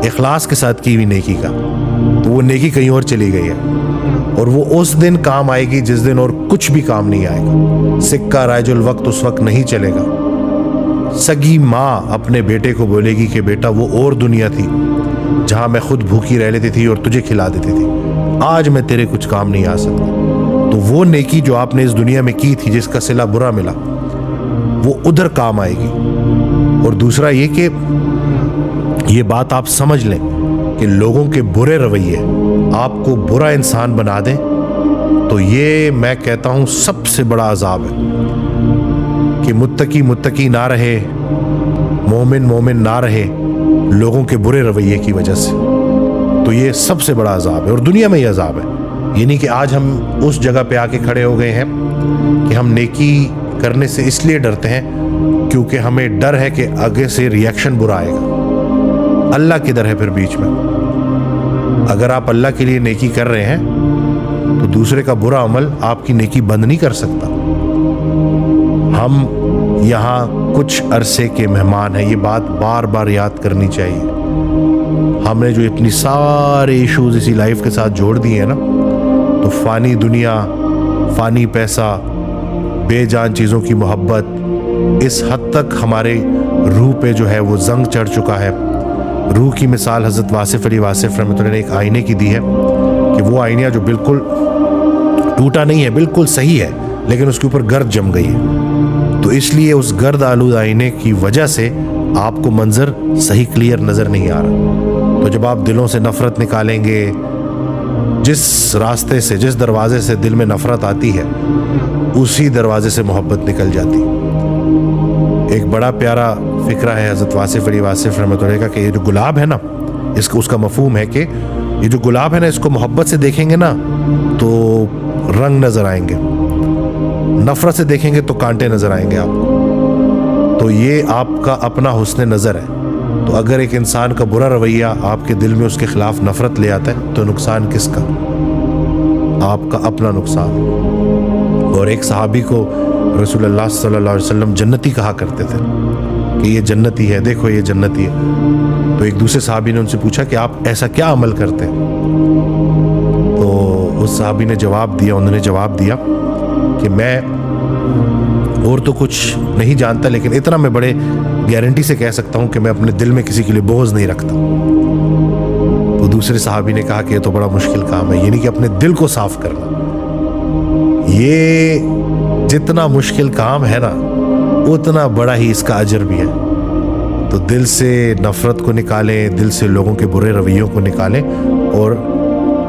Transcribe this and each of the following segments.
اخلاص کے ساتھ کی ہوئی نیکی کا، تو وہ نیکی کہیں اور چلی گئی ہے، اور وہ اس دن کام آئے گی جس دن اور کچھ بھی کام نہیں آئے گا۔ سکہ رائج الوقت اس وقت نہیں چلے گا۔ سگی ماں اپنے بیٹے کو بولے گی کہ بیٹا وہ اور دنیا تھی جہاں میں خود بھوکی رہ لیتی تھی اور تجھے کھلا دیتی تھی، آج میں تیرے کچھ کام نہیں آ سکتا۔ تو وہ نیکی جو آپ نے اس دنیا میں کی تھی جس کا صلہ برا ملا، وہ ادھر کام آئے گی۔ اور دوسرا یہ کہ یہ بات آپ سمجھ لیں کہ لوگوں کے برے رویے آپ کو برا انسان بنا دیں، تو یہ میں کہتا ہوں سب سے بڑا عذاب ہے کہ متقی نہ رہے، مومن نہ رہے لوگوں کے برے رویے کی وجہ سے، تو یہ سب سے بڑا عذاب ہے، اور دنیا میں یہ عذاب ہے۔ یہ نہیں کہ آج ہم اس جگہ پہ آ کے کھڑے ہو گئے ہیں کہ ہم نیکی کرنے سے اس لیے ڈرتے ہیں کیونکہ ہمیں ڈر ہے کہ آگے سے ریئیکشن برا آئے گا۔ اللہ کدھر ہے پھر بیچ میں؟ اگر آپ اللہ کے لیے نیکی کر رہے ہیں تو دوسرے کا برا عمل آپ کی نیکی بند نہیں کر سکتا۔ ہم یہاں کچھ عرصے کے مہمان ہیں، یہ بات بار بار یاد کرنی چاہیے۔ ہم نے جو اتنی سارے ایشوز اسی لائف کے ساتھ جوڑ دیے ہیں نا، تو فانی دنیا، فانی پیسہ، بے جان چیزوں کی محبت اس حد تک ہمارے روح پہ جو ہے وہ زنگ چڑھ چکا ہے۔ روح کی مثال حضرت واصف علی واصف رحمۃ اللہ نے ایک آئینے کی دی ہے کہ وہ آئینہ جو بالکل ٹوٹا نہیں ہے، بالکل صحیح ہے، لیکن اس کے اوپر گرد جم گئی ہے، تو اس لیے اس گرد آلود آئینے کی وجہ سے آپ کو منظر صحیح کلیئر نظر نہیں آ رہا۔ تو جب آپ دلوں سے نفرت نکالیں گے، جس راستے سے، جس دروازے سے دل میں نفرت آتی ہے، اسی دروازے سے محبت نکل جاتی۔ ایک بڑا پیارا فکرہ ہے حضرت واصف علی واصف رحمۃ اللہ کا کہ یہ جو گلاب ہے نا، اس کا مفہوم ہے کہ یہ جو گلاب ہے نا، اس کو محبت سے دیکھیں گے نا تو رنگ نظر آئیں گے، نفرت سے دیکھیں گے تو کانٹے نظر آئیں گے آپ کو۔ تو یہ آپ کا اپنا حسن نظر ہے۔ تو اگر ایک انسان کا برا رویہ آپ کے دل میں اس کے خلاف نفرت لے آتا ہے تو نقصان کس کا؟ آپ کا اپنا نقصان۔ اور ایک صحابی کو رسول اللہ صلی اللہ علیہ وسلم جنتی کہا کرتے تھے کہ یہ جنتی ہے، دیکھو یہ جنتی ہے۔ تو ایک دوسرے صحابی نے ان سے پوچھا کہ آپ ایسا کیا عمل کرتے ہیں؟ تو اس صحابی نے انہوں نے جواب دیا کہ میں اور تو کچھ نہیں جانتا، لیکن اتنا میں بڑے گارنٹی سے کہہ سکتا ہوں کہ میں اپنے دل میں کسی کے لیے بغض نہیں رکھتا۔ تو دوسرے صحابی نے کہا کہ یہ تو بڑا مشکل کام ہے، یعنی کہ اپنے دل کو صاف کرنا، یہ جتنا مشکل کام ہے نا اتنا بڑا ہی اس کا اجر بھی ہے۔ تو دل سے نفرت کو نکالیں، دل سے لوگوں کے برے رویوں کو نکالیں۔ اور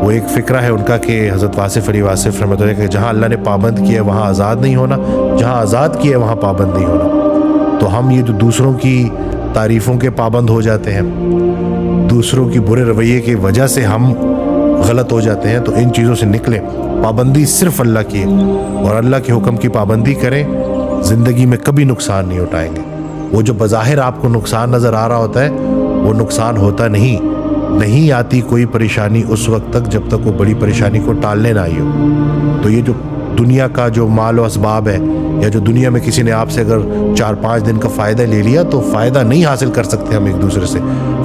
وہ ایک فکرہ ہے ان کا کہ حضرت واصف علی واصف رحمۃ اللہ کہ جہاں اللہ نے پابند کیا ہے وہاں آزاد نہیں ہونا، جہاں آزاد کیا ہے وہاں پابند نہیں ہونا۔ تو ہم یہ جو دوسروں کی تعریفوں کے پابند ہو جاتے ہیں، دوسروں کی برے رویے کی وجہ سے ہم غلط ہو جاتے ہیں، تو ان چیزوں سے نکلیں۔ پابندی صرف اللہ کی ہے، اور اللہ کے حکم کی پابندی کریں، زندگی میں کبھی نقصان نہیں اٹھائیں گے۔ وہ جو بظاہر آپ کو نقصان نظر آ رہا ہوتا ہے وہ نقصان ہوتا نہیں آتی کوئی پریشانی اس وقت تک جب تک وہ بڑی پریشانی کو ٹالنے نہ آئی ہو۔ تو یہ جو دنیا کا جو مال و اسباب ہے، یا جو دنیا میں کسی نے آپ سے اگر 4-5 دن کا فائدہ لے لیا، تو فائدہ نہیں حاصل کر سکتے ہم ایک دوسرے سے،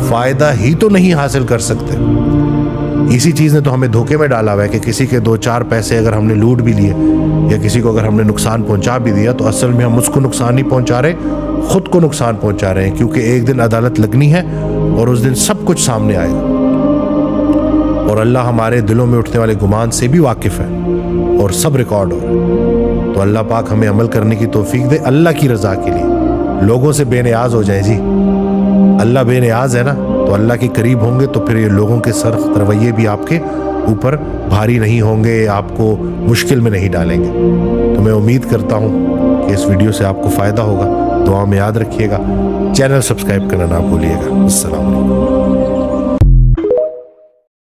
فائدہ ہی تو نہیں حاصل کر سکتے۔ اسی چیز نے تو ہمیں دھوکے میں ڈالا ہوا ہے کہ کسی کے 2-4 پیسے اگر ہم نے لوٹ بھی لیے یا کسی کو اگر ہم نے نقصان پہنچا بھی دیا، تو اصل میں ہم اس کو نقصان نہیں پہنچا رہے، خود کو نقصان پہنچا رہے ہیں، کیونکہ ایک دن عدالت لگنی ہے اور اس دن سب کچھ سامنے آئے گا، اور اللہ ہمارے دلوں میں اٹھنے والے گمان سے بھی واقف ہے اور سب ریکارڈ ہو رہا ہے۔ تو اللہ پاک ہمیں عمل کرنے کی توفیق دے اللہ کی رضا کے لیے، لوگوں سے بے نیاز ہو جائیں۔ جی اللہ بے نیاز ہے نا، تو اللہ کے قریب ہوں گے تو پھر یہ لوگوں کے سخت رویے بھی آپ کے اوپر بھاری نہیں ہوں گے، آپ کو مشکل میں نہیں ڈالیں گے۔ تو میں امید کرتا ہوں کہ اس ویڈیو سے آپ کو فائدہ ہوگا۔ دعا میں یاد رکھیے گا، چینل سبسکرائب کرنا نہ بھولیے گا۔ السلام علیکم۔